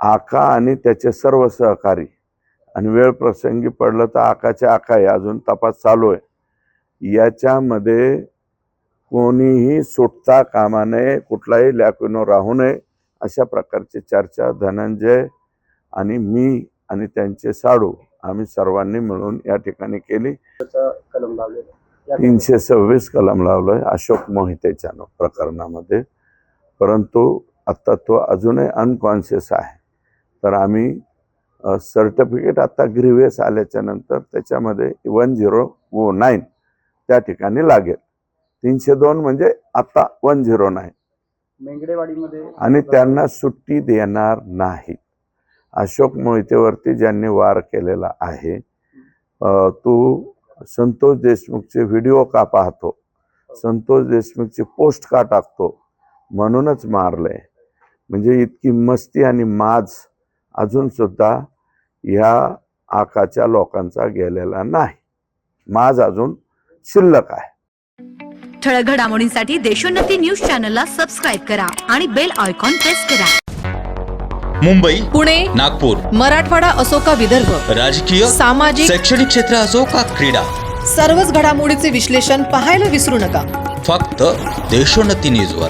आका आणि त्याचे सर्व सहकारी, आणि वेळ प्रसंगी पडलं तर आकाचे आका आहे, अजून तपास चालू आहे, याच्यामध्ये कोणीही सुटता कामा नये, कुठलाही लॅकुनो राहू नये, अशा प्रकारची चर्चा धनंजय आणि मी आणि त्यांचे साडू आम्ही सर्वांनी मिळून या ठिकाणी केली. 326 कलम लावलोय अशोक मोहितेच्या प्रकरणामध्ये, परंतु आता तो अजूनही अनकॉन्शियस आहे. तर आम्ही सर्टिफिकेट आता ग्रीव्हियस आल्याच्या नंतर त्याच्यामध्ये 1009 त्या ठिकाणी लागेल. 302 म्हणजे आता 109 मेंगडेवाडीमध्ये, आणि त्यांना सुट्टी देणार नाही. अशोक मोहितेवरती ज्यांनी वार केलेला आहे, तू संतोष देशमुखचे व्हिडिओ का पाहतो, संतोष देशमुखची पोस्ट का टाकतो, म्हणूनच मारलंय. म्हणजे इतकी मस्ती आणि माज अजून सुद्धा ह्या आकाच्या लोकांचा गेलेला नाही. माज अजून शिल्लक आहे. ठळक घडामोडींसाठी देशोन्नती न्यूज चॅनलला सबस्क्राईब करा आणि बेल आयकॉन प्रेस करा. मुंबई, पुणे, नागपूर, मराठवाडा असो का विदर्भ, राजकीय, सामाजिक, शैक्षणिक क्षेत्र असो का क्रीडा, सर्वच घडामोडीचे विश्लेषण पाहायला विसरू नका. फक्त देशोन्नती न्यूजवर.